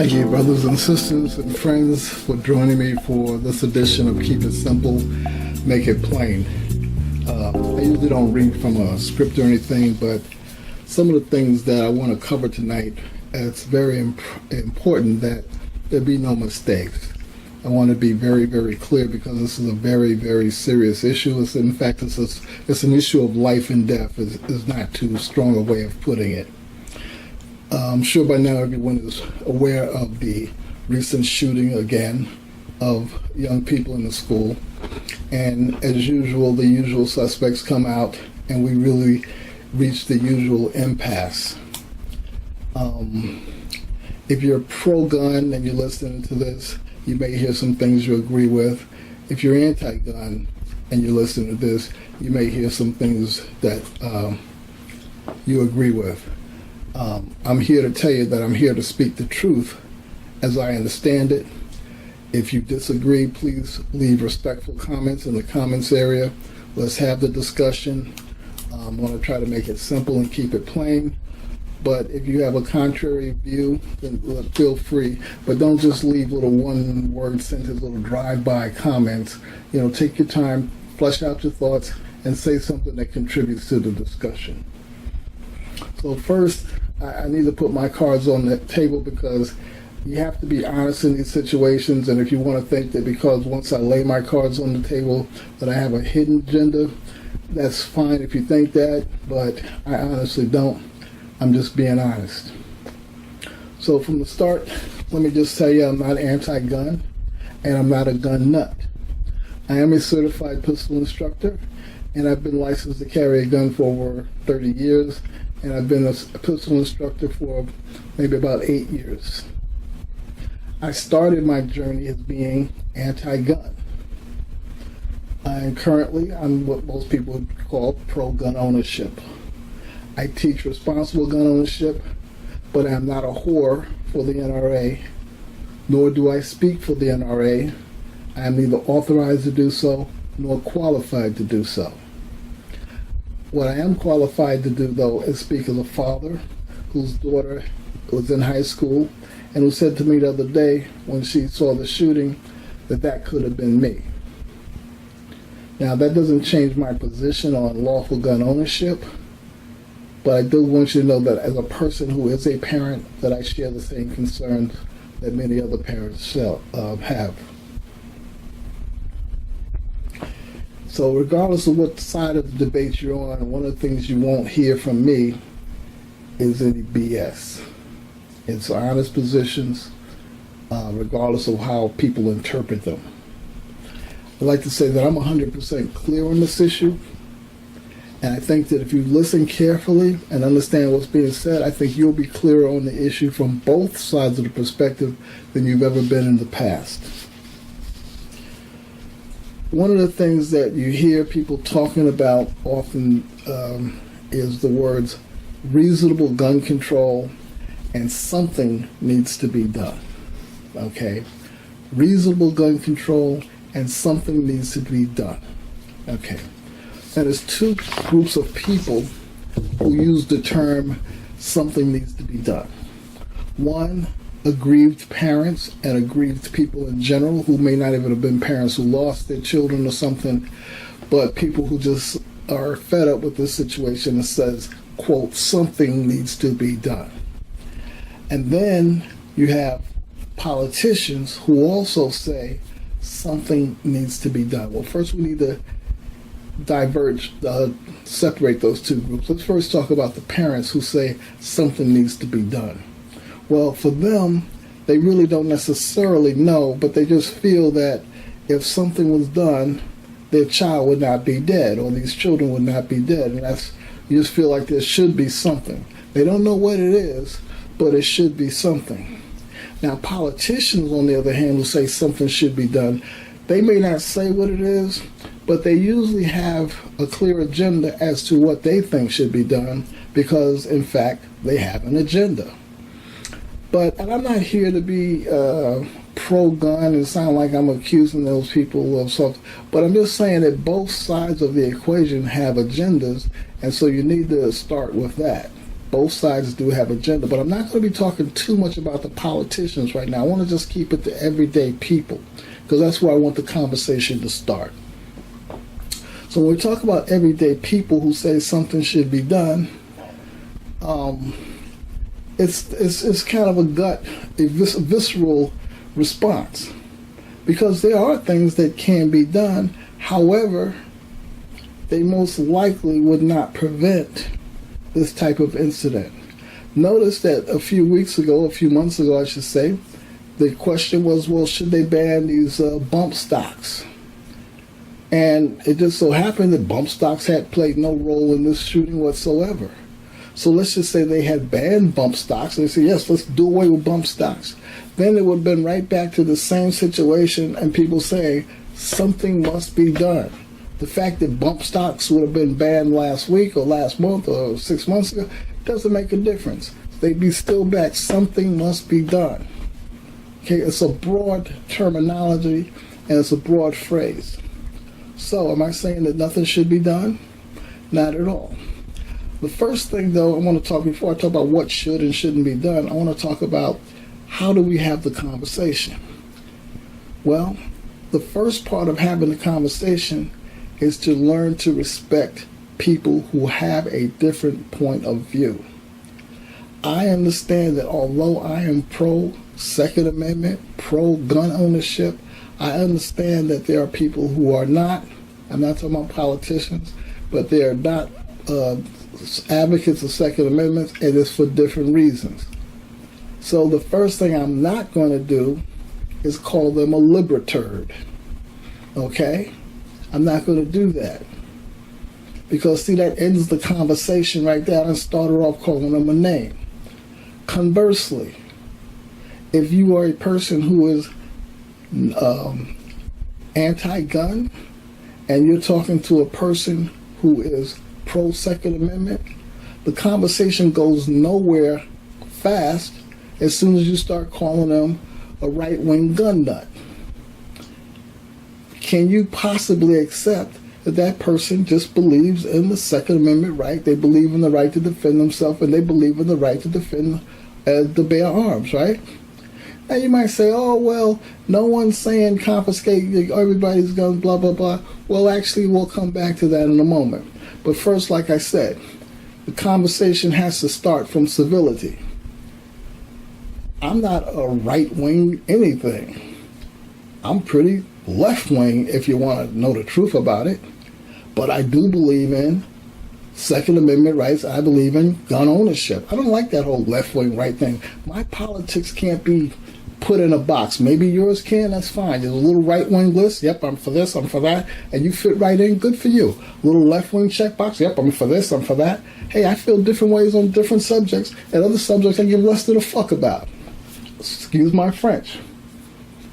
Thank you, brothers and sisters and friends, for joining me for this edition of Keep It Simple, Make It Plain. I usually don't read from a script or anything, but some of the things that I want to cover tonight, it's very important that there be no mistakes. I want to be very, very clear because this is a very, very serious issue. It's an issue of life and death, is not too strong a way of putting it. I'm sure by now everyone is aware of the recent shooting again of young people in the school. And as usual, the usual suspects come out and we really reach the usual impasse. If you're pro-gun and you're listening to this, you may hear some things you agree with. If you're anti-gun and you're listening to this, you may hear some things that you agree with. I'm here to tell you that I'm here to speak the truth as I understand it. If you disagree, please leave respectful comments in the comments area. Let's have the discussion. I'm going to try to make it simple and keep it plain. But if you have a contrary view, then feel free. But don't just leave little one-word sentence, little drive-by comments. Take your time, flesh out your thoughts, and say something that contributes to the discussion. So first, I need to put my cards on the table because you have to be honest in these situations. And if you want to think that because once I lay my cards on the table that I have a hidden agenda, that's fine if you think that, but I honestly don't. I'm just being honest. So from the start, let me just tell you I'm not anti-gun and I'm not a gun nut. I am a certified pistol instructor and I've been licensed to carry a gun for over 30 years. And I've been a pistol instructor for maybe about 8 years. I started my journey as being anti-gun. I'm what most people would call pro-gun ownership. I teach responsible gun ownership, but I'm not a whore for the NRA, nor do I speak for the NRA. I am neither authorized to do so, nor qualified to do so. What I am qualified to do, though, is speak as a father whose daughter was in high school and who said to me the other day when she saw the shooting that could have been me. Now, that doesn't change my position on lawful gun ownership, but I do want you to know that as a person who is a parent, that I share the same concerns that many other parents have. So regardless of what side of the debate you're on, one of the things you won't hear from me is any BS. It's honest positions, regardless of how people interpret them. I'd like to say that I'm 100% clear on this issue, and I think that if you listen carefully and understand what's being said, I think you'll be clearer on the issue from both sides of the perspective than you've ever been in the past. One of the things that you hear people talking about often is the words reasonable gun control and something needs to be done. Okay? Reasonable gun control and something needs to be done. Okay. Now there's two groups of people who use the term something needs to be done. One, aggrieved parents and aggrieved people in general who may not even have been parents who lost their children or something, but people who just are fed up with this situation and says, quote, something needs to be done. And then you have politicians who also say something needs to be done. Well, first we need to separate those two groups. Let's first talk about the parents who say something needs to be done. Well, for them, they really don't necessarily know, but they just feel that if something was done, their child would not be dead, or these children would not be dead. And you just feel like there should be something. They don't know what it is, but it should be something. Now, politicians, on the other hand, who say something should be done, they may not say what it is, but they usually have a clear agenda as to what they think should be done because, in fact, they have an agenda. And I'm not here to be pro-gun and sound like I'm accusing those people of something, but I'm just saying that both sides of the equation have agendas, and so you need to start with that. Both sides do have agenda, but I'm not going to be talking too much about the politicians right now. I want to just keep it to everyday people, because that's where I want the conversation to start. So when we talk about everyday people who say something should be done, it's kind of a visceral response, because there are things that can be done. However, they most likely would not prevent this type of incident. Notice that a few months ago, I should say, the question was, well, should they ban these bump stocks? And it just so happened that bump stocks had played no role in this shooting whatsoever. So let's just say they had banned bump stocks, and they said, yes, let's do away with bump stocks. Then it would have been right back to the same situation, and people say something must be done. The fact that bump stocks would have been banned last week or last month or 6 months ago doesn't make a difference. They'd be still back. Something must be done. Okay, it's a broad terminology and it's a broad phrase. So am I saying that nothing should be done? Not at all. The first thing, though, I want to talk, before I talk about what should and shouldn't be done, I want to talk about how do we have the conversation. Well, the first part of having the conversation is to learn to respect people who have a different point of view. I understand that although I am pro-Second Amendment, pro-gun ownership, I understand that there are people who are not, I'm not talking about politicians, but they are not advocates of Second Amendment, and it's for different reasons. So the first thing I'm not going to do is call them a libertard. Okay? I'm not going to do that. Because, see, that ends the conversation right there and started off calling them a name. Conversely, if you are a person who is anti-gun and you're talking to a person who is pro-Second Amendment, the conversation goes nowhere fast as soon as you start calling them a right-wing gun nut. Can you possibly accept that that person just believes in the Second Amendment right? They believe in the right to defend themselves, and they believe in the right to defend to bear arms, right? Now you might say, oh, well, no one's saying confiscate everybody's guns, blah, blah, blah. Well, actually, we'll come back to that in a moment. But first, like I said, the conversation has to start from civility. I'm not a right-wing anything. I'm pretty left-wing, if you want to know the truth about it. But I do believe in Second Amendment rights. I believe in gun ownership. I don't like that whole left-wing, right thing. My politics can't be put in a box. Maybe yours can, that's fine. There's a little right-wing list. Yep, I'm for this, I'm for that. And you fit right in, good for you. A little left-wing checkbox. Yep, I'm for this, I'm for that. Hey, I feel different ways on different subjects, and other subjects I give less than a fuck about. Excuse my French.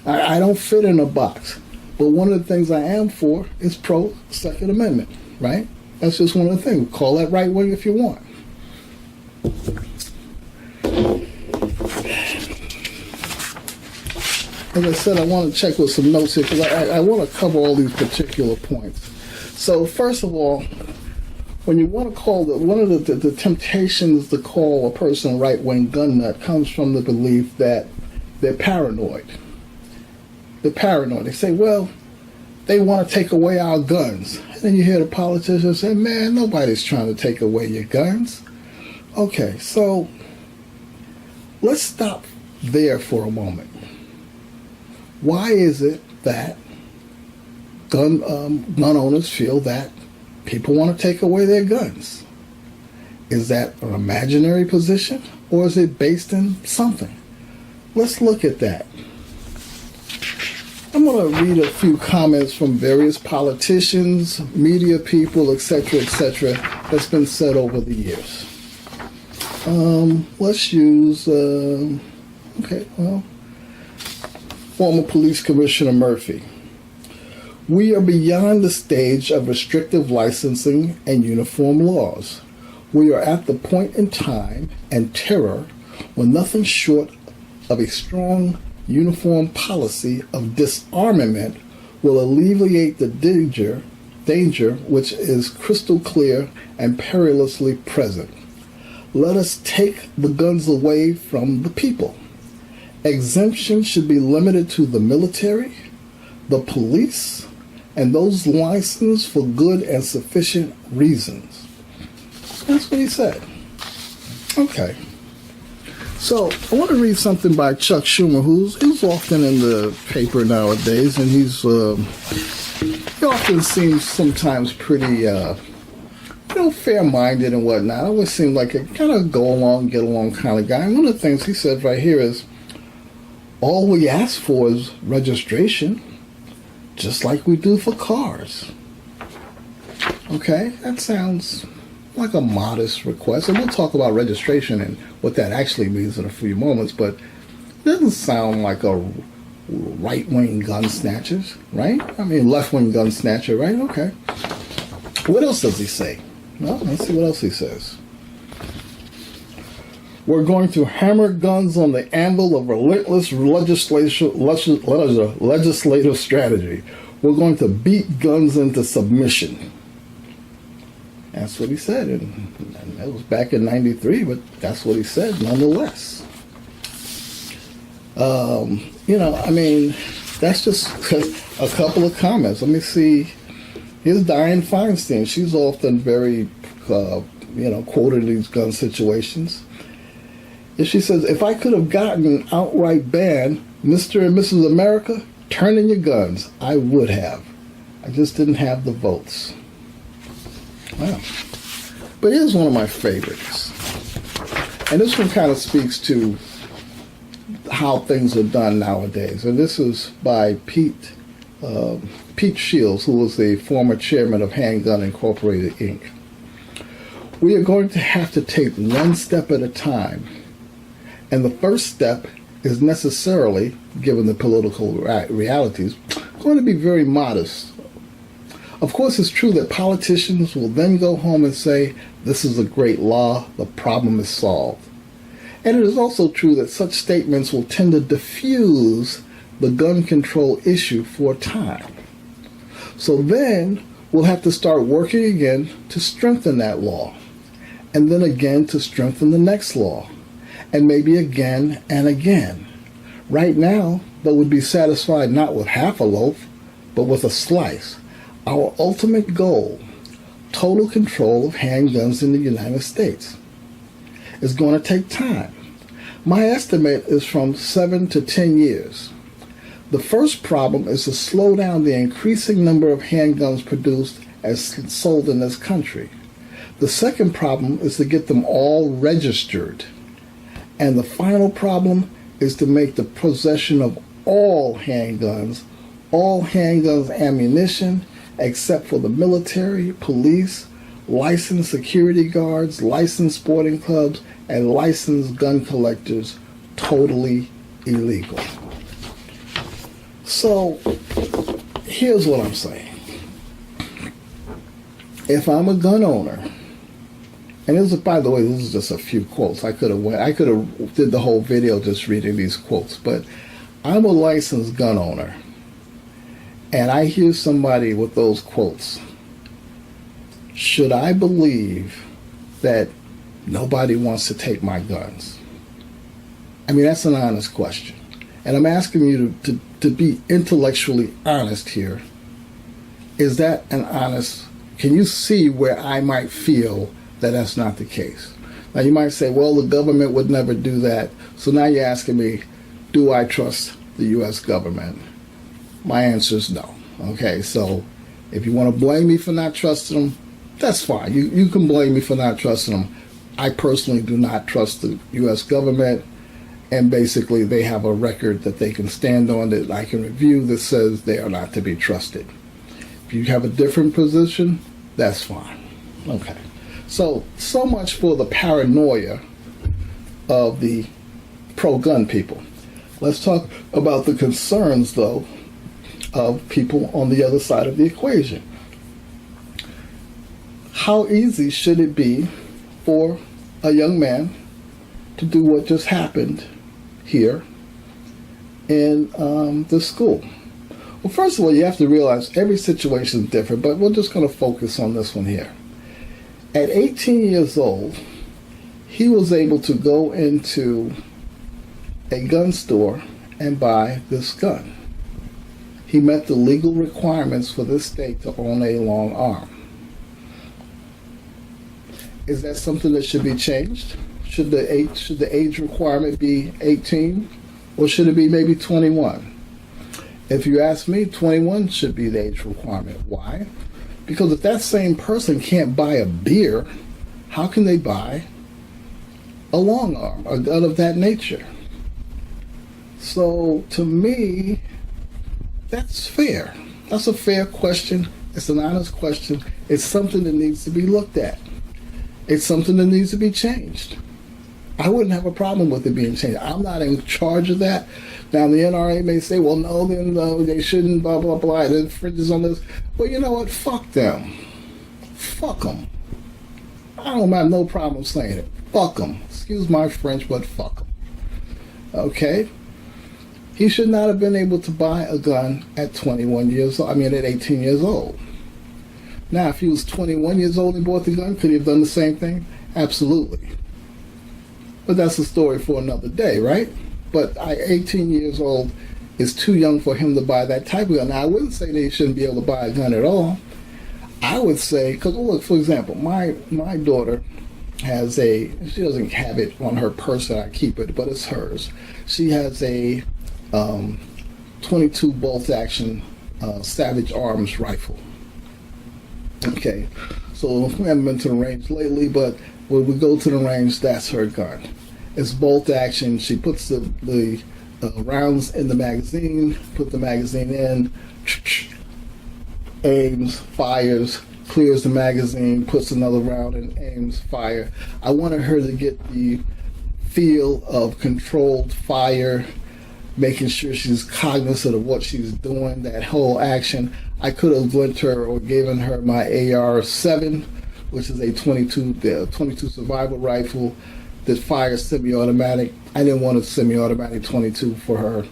I don't fit in a box. But one of the things I am for is pro-Second Amendment, right? That's just one of the things. Call that right wing if you want. As I said, I want to check with some notes here because I want to cover all these particular points. So first of all, when you want to call one of the temptations to call a person a right-wing gun nut comes from the belief that they're paranoid. They're paranoid. They say, well, they want to take away our guns. And then you hear the politicians say, man, nobody's trying to take away your guns. Okay, so let's stop there for a moment. Why is it that gun owners feel that people want to take away their guns? Is that an imaginary position, or is it based in something? Let's look at that. I'm going to read a few comments from various politicians, media people, etc., that's been said over the years. Let's use, former Police Commissioner Murphy. We are beyond the stage of restrictive licensing and uniform laws. We are at the point in time and terror when nothing short of a strong uniform policy of disarmament will alleviate the danger which is crystal clear and perilously present. Let us take the guns away from the people. Exemption should be limited to the military, the police, and those licensed for good and sufficient reasons. That's what he said. Okay. So I want to read something by Chuck Schumer, who's often in the paper nowadays, and he often seems sometimes pretty, fair-minded and whatnot. Always seemed like a kind of go along, get along kind of guy. And one of the things he said right here is, all we ask for is registration, just like we do for cars. Okay, that sounds like a modest request, and we'll talk about registration and what that actually means in a few moments, but it doesn't sound like a right-wing gun snatcher, right? I mean, left-wing gun snatcher, right? Okay. What else does he say? Well, let's see what else he says. We're going to hammer guns on the anvil of relentless legislative strategy. We're going to beat guns into submission. That's what he said, and that was back in '93, but that's what he said nonetheless. That's just a couple of comments. Let me see. Here's Dianne Feinstein. She's often very, quoted in these gun situations. And she says, if I could have gotten an outright ban, Mr. and Mrs. America, turn in your guns, I would have. I just didn't have the votes. Wow. But here's one of my favorites. And this one kind of speaks to how things are done nowadays. And this is by Pete Shields, who was the former chairman of Handgun Incorporated, Inc. We are going to have to take one step at a time. And the first step is necessarily, given the political realities, going to be very modest. Of course, it's true that politicians will then go home and say, this is a great law, the problem is solved. And it is also true that such statements will tend to diffuse the gun control issue for a time. So then we'll have to start working again to strengthen that law, and then again to strengthen the next law, and maybe again and again. Right now, they would be satisfied not with half a loaf, but with a slice. Our ultimate goal, total control of handguns in the United States, is going to take time. My estimate is from 7 to 10 years. The first problem is to slow down the increasing number of handguns produced and sold in this country. The second problem is to get them all registered. And the final problem is to make the possession of all handguns ammunition, except for the military, police, licensed security guards, licensed sporting clubs, and licensed gun collectors, totally illegal. So, here's what I'm saying. If I'm a gun owner, and this is, by the way, this is just a few quotes. I could have did the whole video just reading these quotes, but I'm a licensed gun owner, and I hear somebody with those quotes. Should I believe that nobody wants to take my guns? I mean, that's an honest question. And I'm asking you to be intellectually honest here. Is that an honest, can you see where I might feel that that's not the case? Now you might say, well, the government would never do that. So now you're asking me, do I trust the U.S. government? My answer is no. Okay, so if you want to blame me for not trusting them, that's fine. You can blame me for not trusting them. I personally do not trust the U.S. government, and basically they have a record that they can stand on that I can review that says they are not to be trusted. If you have a different position, that's fine. Okay. So much for the paranoia of the pro-gun people. Let's talk about the concerns, though, of people on the other side of the equation. How easy should it be for a young man to do what just happened here in the school? Well, first of all, you have to realize every situation is different, but we're just going to focus on this one here. At 18 years old, He was able to go into a gun store and buy this gun. He met the legal requirements for this state to own a long arm. Is that something that should be changed? Should the age requirement be 18, or should it be maybe 21? If you ask me, 21 should be the age requirement. Why? Because if that same person can't buy a beer, how can they buy a long arm, a gun of that nature? So to me, that's fair. That's a fair question. It's an honest question. It's something that needs to be looked at. It's something that needs to be changed. I wouldn't have a problem with it being changed. I'm not in charge of that. Now, the NRA may say, well, no, then they shouldn't, blah, blah, blah. It infringes on this. Well, you know what? Fuck them. Fuck them. I don't have no problem saying it. Fuck them. Excuse my French, but fuck them. Okay? He should not have been able to buy a gun at 21 years old. At 18 years old. Now, if he was 21 years old and bought the gun, could he have done the same thing? Absolutely. But that's a story for another day, right? But 18 years old is too young for him to buy that type of gun. Now, I wouldn't say that he shouldn't be able to buy a gun at all. I would say, because look, for example, my daughter has she doesn't have it on her person, I keep it, but it's hers. She has a 22 bolt action Savage Arms rifle. Okay, so we haven't been to the range lately, but when we go to the range, that's her gun. It's bolt action. She puts the rounds in the magazine, put the magazine in, aims, fires, clears the magazine, puts another round in, aims, fire. I wanted her to get the feel of controlled fire, making sure she's cognizant of what she's doing, that whole action. I could have lent her or given her my AR-7, which is a 22 survival rifle that fires semi-automatic. I didn't want a semi-automatic 22 for her,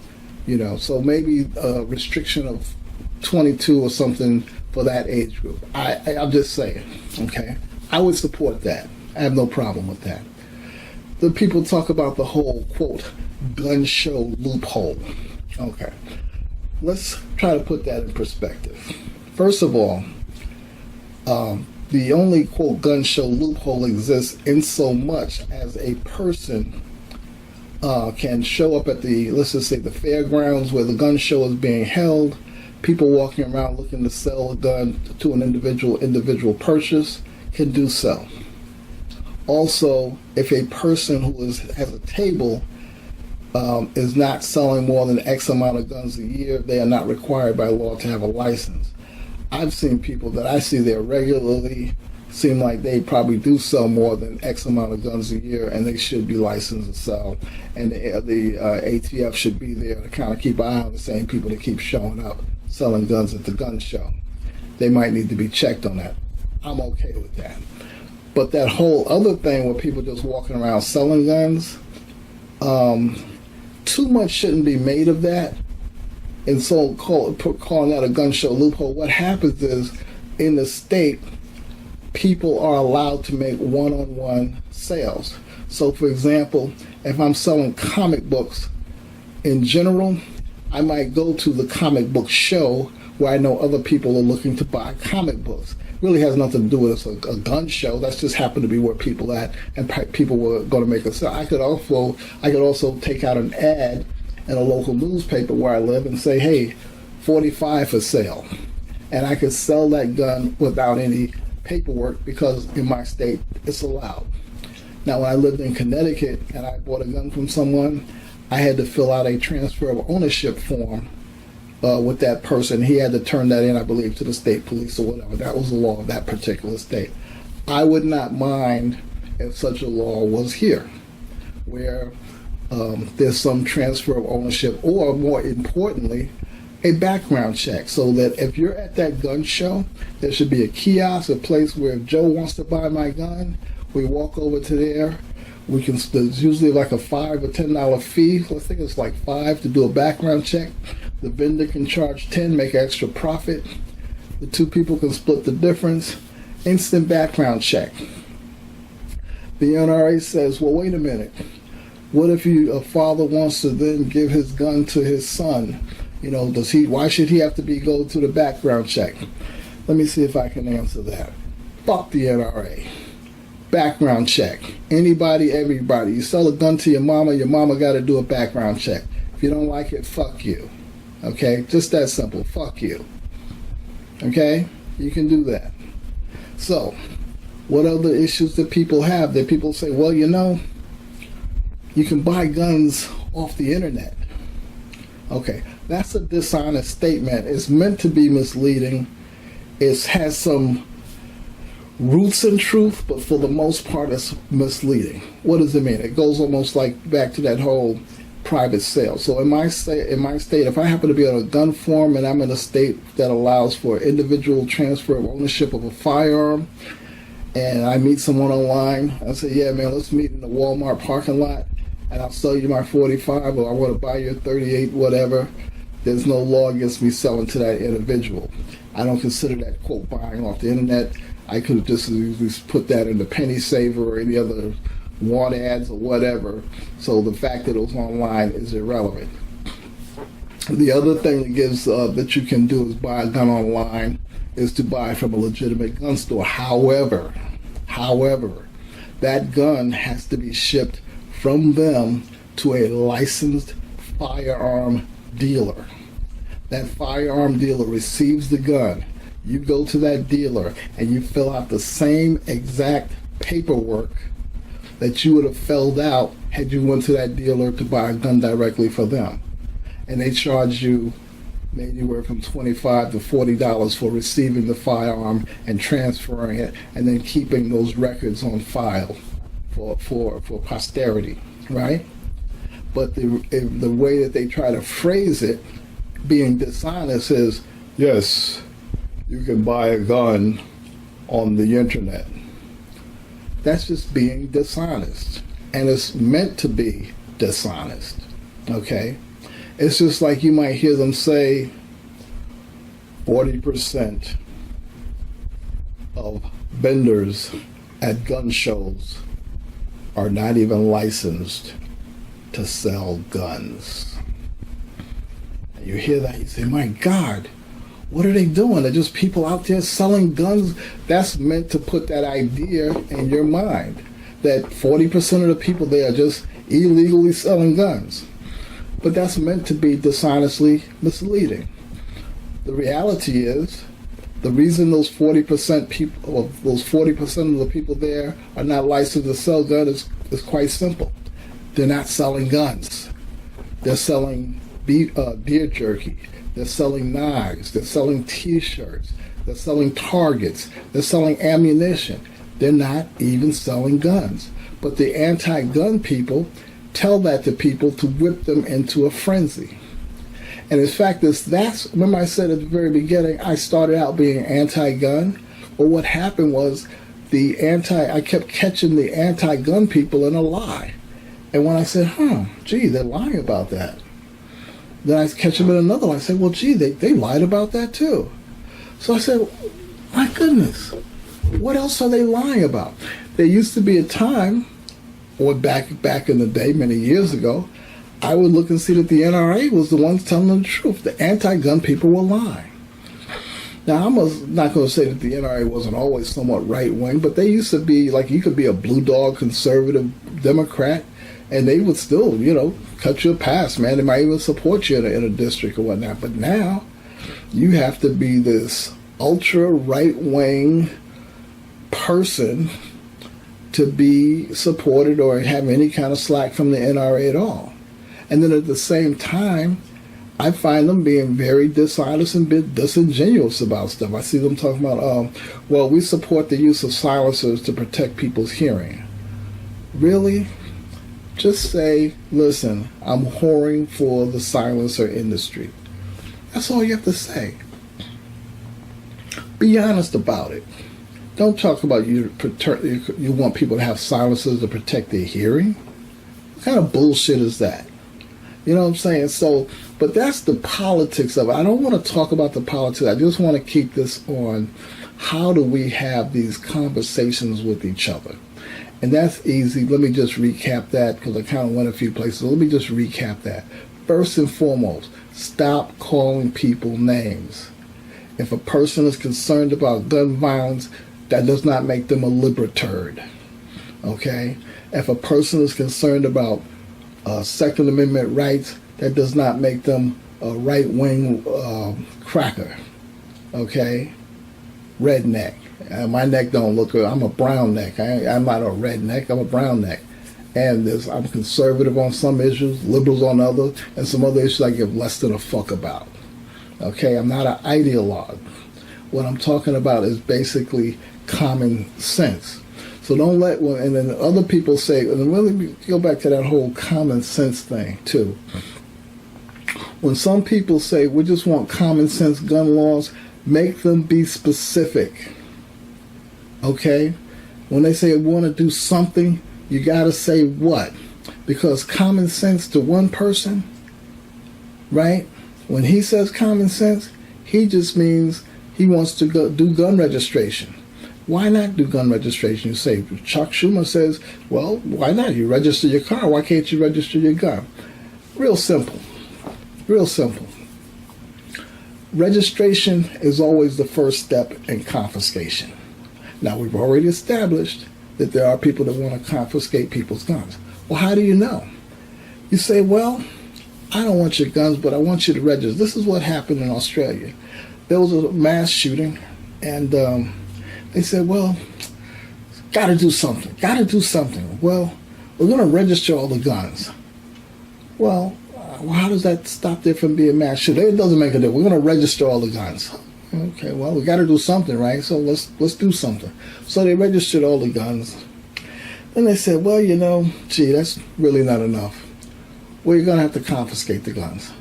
So maybe a restriction of 22 or something for that age group. I'm just saying, okay? I would support that. I have no problem with that. The people talk about the whole, quote, gun show loophole. Okay. Let's try to put that in perspective. First of all, the only, quote, gun show loophole exists in so much as a person can show up at let's just say the fairgrounds where the gun show is being held, people walking around looking to sell a gun to an individual purchase can do so. Also, if a person who has a table is not selling more than X amount of guns a year, they are not required by law to have a license. I've seen people that I see there regularly seem like they probably do sell more than X amount of guns a year, and they should be licensed to sell. And the ATF should be there to kind of keep an eye on the same people that keep showing up selling guns at the gun show. They might need to be checked on that. I'm okay with that. But that whole other thing where people just walking around selling guns, too much shouldn't be made of that. And so calling that a gun show loophole, what happens is in the state, people are allowed to make one-on-one sales. So for example, if I'm selling comic books in general, I might go to the comic book show where I know other people are looking to buy comic books. Really has nothing to do with a gun show. That's just happened to be where people at, and people were going to make a sale. I could also take out an ad in a local newspaper where I live and say, hey, 45 for sale. And I could sell that gun without any paperwork because in my state it's allowed. Now, when I lived in Connecticut and I bought a gun from someone, I had to fill out a transfer of ownership form with that person. He had to turn that in, I believe, to the state police or whatever. That was the law of that particular state. I would not mind if such a law was here, where there's some transfer of ownership, or more importantly, a background check, so that if you're at that gun show, there should be a kiosk, a place where if Joe wants to buy my gun, we walk over to there. There's usually like a $5 or $10 fee. I think it's like $5 to do a background check. The vendor can charge $10, make extra profit. The two people can split the difference. Instant background check. The NRA says, well, wait a minute. What if a father wants to then give his gun to his son? Why should he have to go through the background check? Let me see if I can answer that. Fuck the NRA. Background check. Anybody, everybody. You sell a gun to your mama got to do a background check. If you don't like it, fuck you. Okay? Just that simple. Fuck you. Okay? You can do that. So, what other issues that people have? That people say, well, you can buy guns off the internet. Okay, that's a dishonest statement. It's meant to be misleading. It has some roots in truth, but for the most part, it's misleading. What does it mean? It goes almost like back to that whole private sale. So in my state, if I happen to be on a gun form and I'm in a state that allows for individual transfer of ownership of a firearm, and I meet someone online, I say, yeah, man, let's meet in the Walmart parking lot, and I'll sell you my 45, or I want to buy your 38, whatever. There's no law against me selling to that individual. I don't consider that, quote, buying off the internet. I could have just easily put that in the Penny Saver or any other want ads or whatever. So the fact that it was online is irrelevant. The other thing that gives that you can do is buy a gun online is to buy from a legitimate gun store. However, that gun has to be shipped from them to a licensed firearm dealer. That firearm dealer receives the gun. You go to that dealer and you fill out the same exact paperwork that you would have filled out had you went to that dealer to buy a gun directly for them. And they charge you anywhere from $25 to $40 for receiving the firearm and transferring it and then keeping those records on file for posterity, right? But the way that they try to phrase it, being dishonest, is, yes, you can buy a gun on the internet. That's just being dishonest. And it's meant to be dishonest, okay? It's just like you might hear them say 40% of vendors at gun shows are not even licensed to sell guns. And you hear that, you say, my God, what are they doing? They're just people out there selling guns. That's meant to put that idea in your mind that 40% of the people there are just illegally selling guns. But that's meant to be dishonestly misleading. The reality is, the reason those 40% people, those 40% of the people there are not licensed to sell guns is quite simple. They're not selling guns. They're selling deer jerky. They're selling knives. They're selling T-shirts. They're selling targets. They're selling ammunition. They're not even selling guns. But the anti-gun people tell that to people to whip them into a frenzy. And in fact, remember I said at the very beginning, I started out being anti-gun. Well, what happened was I kept catching the anti-gun people in a lie. And when I said, gee, they're lying about that. Then I catch them in another lie. I said, well, gee, they lied about that too. So I said, my goodness, what else are they lying about? There used to be a time, or back in the day, many years ago, I would look and see that the NRA was the ones telling the truth. The anti-gun people were lying. Now, I'm not going to say that the NRA wasn't always somewhat right-wing, but they used to be, like, you could be a blue dog conservative Democrat, and they would still, cut you a pass, man. They might even support you in a district or whatnot. But now, you have to be this ultra right-wing person to be supported or have any kind of slack from the NRA at all. And then at the same time, I find them being very dishonest and disingenuous about stuff. I see them talking about, well, we support the use of silencers to protect people's hearing. Really? Just say, listen, I'm whoring for the silencer industry. That's all you have to say. Be honest about it. Don't talk about you want people to have silencers to protect their hearing. What kind of bullshit is that? You know what I'm saying? So, but that's the politics of it. I don't want to talk about the politics. I just want to keep this on how do we have these conversations with each other. And that's easy. Let me just recap that because I kind of went a few places. Let me just recap that. First and foremost, stop calling people names. If a person is concerned about gun violence, that does not make them a libertard. Okay? If a person is concerned about Second Amendment rights, that does not make them a right-wing cracker. Okay? Redneck. My neck don't look good. I'm a brown neck. I'm not a redneck. I'm a brown neck. And I'm conservative on some issues, liberals on others, and some other issues I give less than a fuck about. Okay? I'm not an ideologue. What I'm talking about is basically common sense. So don't let, and then other people say, and let me go back to that whole common sense thing too. When some people say, we just want common sense gun laws, make them be specific. Okay? When they say we want to do something, you got to say what? Because common sense to one person, right? When he says common sense, he just means he wants to go do gun registration. Why not do gun registration? You say, Chuck Schumer says, well, why not? You register your car. Why can't you register your gun? Real simple. Real simple. Registration is always the first step in confiscation. Now, we've already established that there are people that want to confiscate people's guns. Well, how do you know? You say, well, I don't want your guns, but I want you to register. This is what happened in Australia. There was a mass shooting, and they said, well, got to do something. Well, we're going to register all the guns. Well, how does that stop there from being mass shooting? It doesn't make a difference. We're going to register all the guns. Okay, well, we got to do something, right? So let's do something. So they registered all the guns. Then they said, well, gee, that's really not enough. Well, you're going to have to confiscate the guns.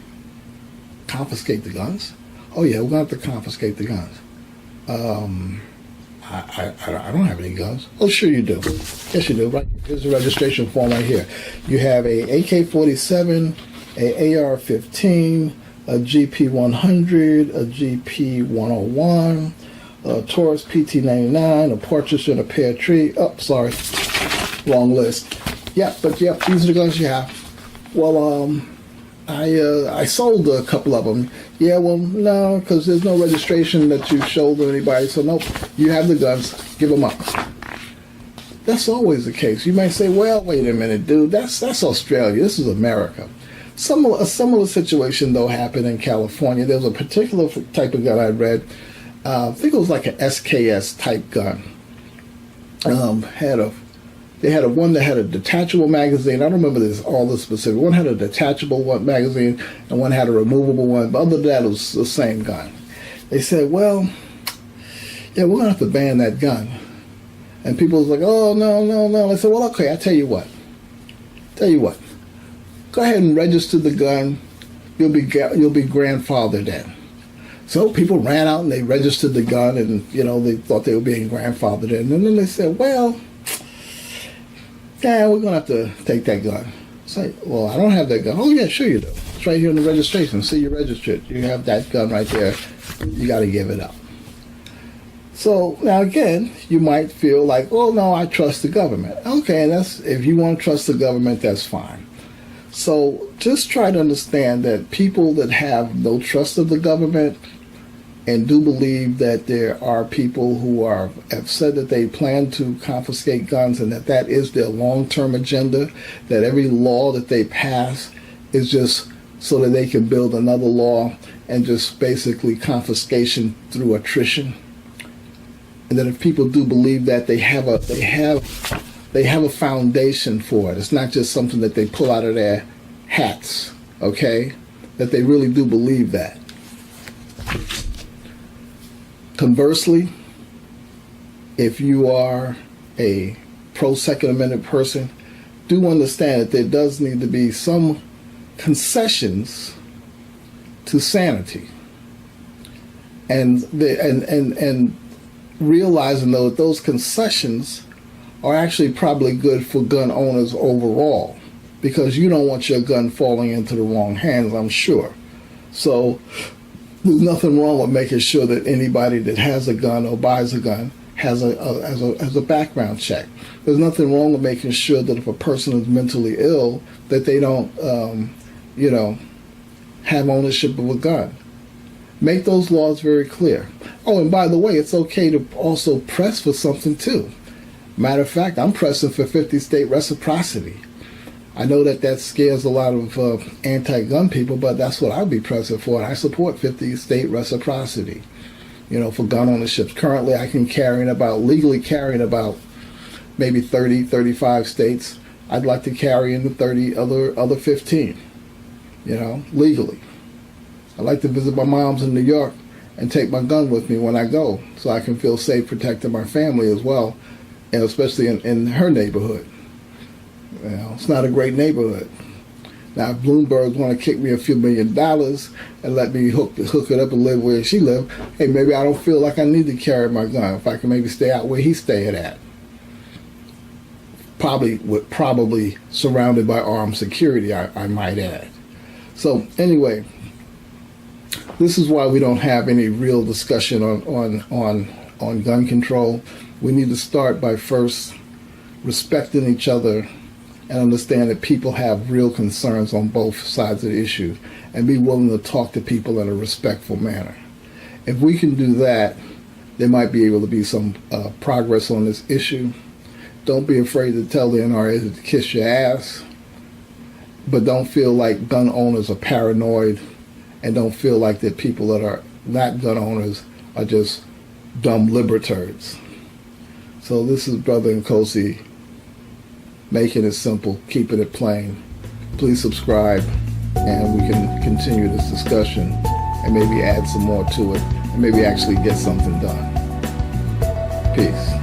Confiscate the guns? Oh, yeah, we're going to have to confiscate the guns. I don't have any guns. Oh, sure you do. Yes, you do. Right. Here's the registration form right here. You have a AK-47, a AR-15, a GP-100, a GP-101, a Taurus PT-99, a Partridge in a Pear Tree. Oh, sorry. Wrong list. Yep, these are the guns you have. Well, I sold a couple of them. Yeah, well, no, because there's no registration that you showed to anybody. So, nope, you have the guns. Give them up. That's always the case. You might say, well, wait a minute, dude. That's Australia. This is America. A similar situation, though, happened in California. There was a particular type of gun I read. I think it was like an SKS type gun. They had one that had a detachable magazine. I don't remember all the specific. One had a detachable magazine, and one had a removable one. But other than that, it was the same gun. They said, well, yeah, we're going to have to ban that gun. And people was like, oh, no. I said, well, okay, I'll tell you what. Go ahead and register the gun. You'll be grandfathered in. So people ran out and they registered the gun, and, they thought they were being grandfathered in. And then they said, well, yeah, we're going to have to take that gun. It's like, well, I don't have that gun. Oh, yeah, sure you do. It's right here in the registration. See, you registered. You have that gun right there. You got to give it up. So, now again, you might feel like, oh, no, I trust the government. Okay, if you want to trust the government, that's fine. So, just try to understand that people that have no trust of the government and do believe that there are people who have said that they plan to confiscate guns and that is their long-term agenda, that every law that they pass is just so that they can build another law and just basically confiscation through attrition. And that if people do believe that, they have a foundation for it. It's not just something that they pull out of their hats, okay? That they really do believe that. Conversely, if you are a pro-Second Amendment person, do understand that there does need to be some concessions to sanity. And realizing, though, that those concessions are actually probably good for gun owners overall, because you don't want your gun falling into the wrong hands, I'm sure. So there's nothing wrong with making sure that anybody that has a gun or buys a gun has a background check. There's nothing wrong with making sure that if a person is mentally ill, that they don't, have ownership of a gun. Make those laws very clear. Oh, and by the way, it's okay to also press for something too. Matter of fact, I'm pressing for 50-state reciprocity. I know that scares a lot of anti-gun people, but that's what I'll be pressing for. And I support 50-state reciprocity, for gun ownership. Currently, I can legally carry in about maybe 30, 35 states. I'd like to carry in the 30 other 15, legally. I'd like to visit my mom's in New York and take my gun with me when I go so I can feel safe protecting my family as well, and especially in her neighborhood. It's not a great neighborhood. Now, if Bloomberg want to kick me a few $1 million and let me hook it up and live where she live, hey, maybe I don't feel like I need to carry my gun. If I can maybe stay out where he's staying at. Probably surrounded by armed security, I might add. So anyway, this is why we don't have any real discussion on gun control. We need to start by first respecting each other and understand that people have real concerns on both sides of the issue, and be willing to talk to people in a respectful manner. If we can do that, there might be able to be some progress on this issue. Don't be afraid to tell the NRA to kiss your ass, but don't feel like gun owners are paranoid, and don't feel like that people that are not gun owners are just dumb libertards. So this is Brother Nkosi, making it simple, keeping it plain. Please subscribe, and we can continue this discussion and maybe add some more to it, and maybe actually get something done. Peace.